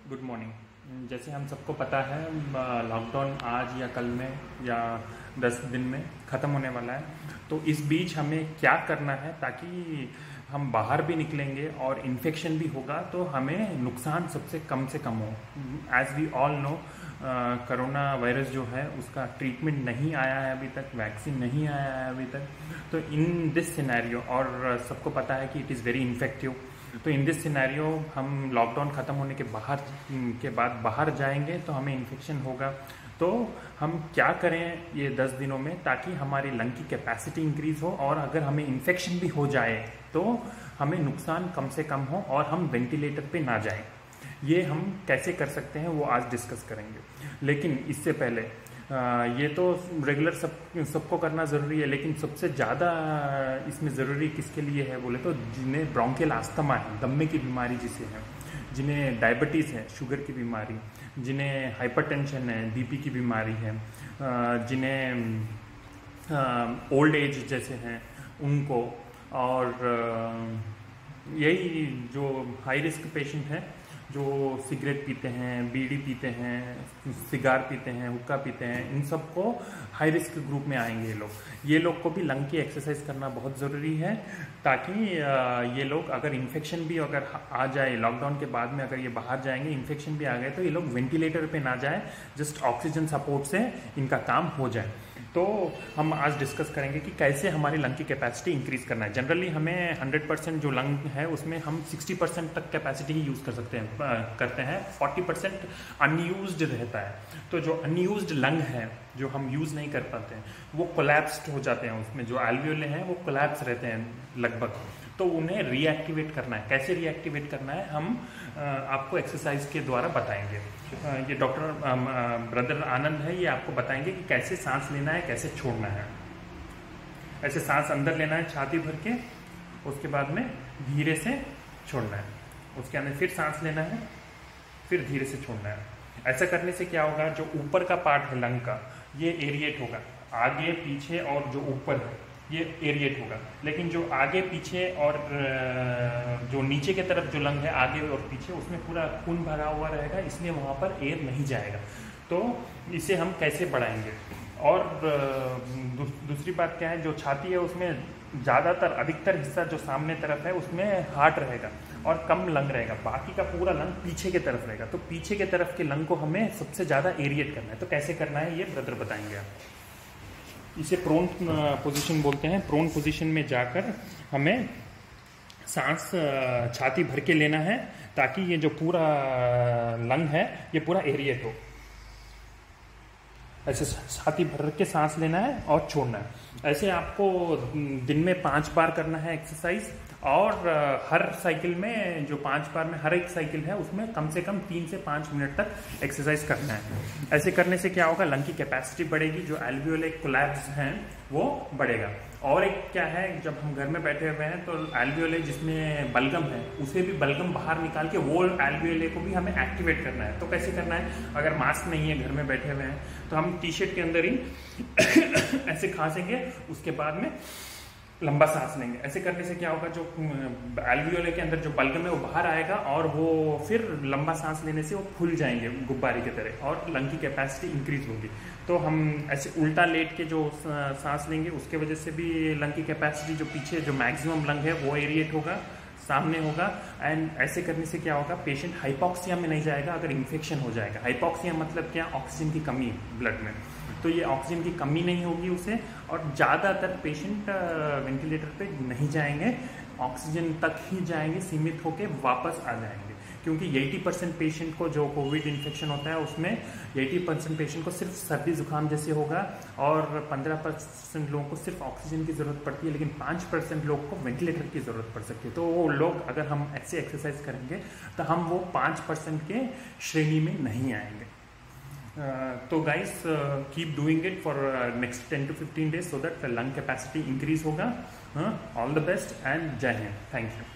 Good morning. जैसे हम सबको पता है लॉकडाउन आज या कल में या 10 दिन में ख़त्म होने वाला है। तो इस बीच हमें क्या करना है ताकि हम बाहर भी निकलेंगे और इन्फेक्शन भी होगा तो हमें नुकसान सबसे कम से कम हो। As we all know corona virus जो है उसका ट्रीटमेंट नहीं आया है अभी तक, वैक्सीन नहीं आया है अभी तक। तो इन दिस सिनेरियो, और सबको पता है कि इट इज़ वेरी इन्फेक्टिव, तो इन दिस सिनेरियो हम लॉकडाउन ख़त्म होने के बाद बाहर जाएंगे तो हमें इन्फेक्शन होगा। तो हम क्या करें ये 10 दिनों में ताकि हमारी लंग की कैपेसिटी इंक्रीज हो, और अगर हमें इन्फेक्शन भी हो जाए तो हमें नुकसान कम से कम हो और हम वेंटिलेटर पे ना जाएं। ये हम कैसे कर सकते हैं वो आज डिस्कस करेंगे। लेकिन इससे पहले ये तो रेगुलर सबको करना ज़रूरी है, लेकिन सबसे ज़्यादा इसमें ज़रूरी किसके लिए है बोले तो जिन्हें ब्रोंकियल अस्थमा है, दम्मे की बीमारी जिसे है, जिन्हें डायबिटीज़ है, शुगर की बीमारी, जिन्हें हाइपरटेंशन है, बीपी की बीमारी है, जिन्हें ओल्ड एज जैसे हैं उनको, और यही जो हाई रिस्क पेशेंट हैं जो सिगरेट पीते हैं, बीड़ी पीते हैं, सिगार पीते हैं, हुक्का पीते हैं, इन सबको हाई रिस्क ग्रुप में आएंगे ये लोग को भी लंग की एक्सरसाइज करना बहुत ज़रूरी है ताकि ये लोग अगर इन्फेक्शन भी अगर आ जाए लॉकडाउन के बाद में, अगर ये बाहर जाएंगे इन्फेक्शन भी आ गए तो ये लोग वेंटिलेटर पे ना जाए, जस्ट ऑक्सीजन सपोर्ट से इनका काम हो जाए। तो हम आज डिस्कस करेंगे कि कैसे हमारी लंग की कैपेसिटी इंक्रीज करना है। जनरली हमें 100% जो लंग है उसमें हम 60% तक कैपेसिटी ही यूज़ करते हैं 40% अनयूज्ड रहता है। तो जो अनयूज्ड लंग है जो हम यूज़ नहीं कर पाते हैं वो कोलैप्स्ड हो जाते हैं, उसमें जो एल्वियोले हैं वो कोलैप्स रहते हैं लगभग। तो उन्हें रीएक्टिवेट करना है। कैसे रीएक्टिवेट करना है हम आपको एक्सरसाइज के द्वारा बताएंगे। ये डॉक्टर ब्रदर आनंद है, ये आपको बताएंगे कि कैसे सांस लेना है, कैसे छोड़ना है। ऐसे सांस अंदर लेना है छाती भर के, उसके बाद में धीरे से छोड़ना है, उसके अंदर फिर सांस लेना है, फिर धीरे से छोड़ना है। ऐसा करने से क्या होगा, जो ऊपर का पार्ट है लंग का ये एरिएट होगा, आगे पीछे और जो ऊपर है ये एरिएट होगा। लेकिन जो आगे पीछे और जो नीचे के तरफ जो लंग है आगे और पीछे, उसमें पूरा खून भरा हुआ रहेगा, इसलिए वहाँ पर एयर नहीं जाएगा। तो इसे हम कैसे बढ़ाएंगे। और दूसरी बात क्या है, जो छाती है उसमें ज़्यादातर अधिकतर हिस्सा जो सामने तरफ है उसमें हार्ट रहेगा और कम लंग रहेगा, बाकी का पूरा लंग पीछे के तरफ रहेगा। तो पीछे के तरफ के लंग को हमें सबसे ज़्यादा एरिएट करना है। तो कैसे करना है ये ब्रदर बताएंगे आप। इसे प्रोन पोजीशन बोलते हैं। प्रोन पोजीशन में जाकर हमें सांस छाती भर के लेना है ताकि ये जो पूरा लंग है ये पूरा एरिएट हो। ऐसे छाती भर के सांस लेना है और छोड़ना है। ऐसे आपको दिन में 5 बार करना है एक्सरसाइज, और हर साइकिल में जो 5 बार में हर एक साइकिल है उसमें कम से कम 3 से 5 मिनट तक एक्सरसाइज करना है। ऐसे करने से क्या होगा, लंग की कैपेसिटी बढ़ेगी, जो एल्वियोले कोलैप्स हैं वो बढ़ेगा। और एक क्या है, जब हम घर में बैठे हुए हैं तो एल्वियोले जिसमें बलगम है उसे भी बलगम बाहर निकाल के वो एल्वियोले को भी हमें एक्टिवेट करना है। तो कैसे करना है, अगर मास्क नहीं है घर में बैठे हुए हैं तो हम टी शर्ट के अंदर ही ऐसे खांसेंगे, उसके बाद में लंबा सांस लेंगे। ऐसे करने से क्या होगा, जो एल्वियोले के अंदर जो बलगम है वो बाहर आएगा और वो फिर लंबा सांस लेने से वो फूल जाएंगे गुब्बारे की तरह और लंग की कैपेसिटी इंक्रीज होगी। तो हम ऐसे उल्टा लेट के जो सांस लेंगे उसके वजह से भी लंग की कैपेसिटी, जो पीछे जो मैक्सिमम लंग है वो एरिएट होगा, सामने होगा। एंड ऐसे करने से क्या होगा, पेशेंट हाइपोक्सिया में नहीं जाएगा अगर इन्फेक्शन हो जाएगा। हाइपोक्सिया मतलब क्या, ऑक्सीजन की कमी ब्लड में, तो ये ऑक्सीजन की कमी नहीं होगी उसे, और ज़्यादातर पेशेंट वेंटिलेटर पे नहीं जाएंगे, ऑक्सीजन तक ही जाएंगे, सीमित होकर वापस आ जाएंगे। क्योंकि 80% पेशेंट को जो कोविड इन्फेक्शन होता है उसमें 80% पेशेंट को सिर्फ सर्दी जुकाम जैसे होगा, और 15% लोगों को सिर्फ ऑक्सीजन की ज़रूरत पड़ती है, लेकिन 5% लोग को वेंटिलेटर की ज़रूरत पड़ सकती है। तो वो लोग अगर हम ऐसे एक्सरसाइज करेंगे तो हम वो 5% के श्रेणी में नहीं आएंगे। तो guys keep doing it for next 10 to 15 days so that the lung capacity increase होगा। ऑल द बेस्ट एंड जय हिंद। Thank you.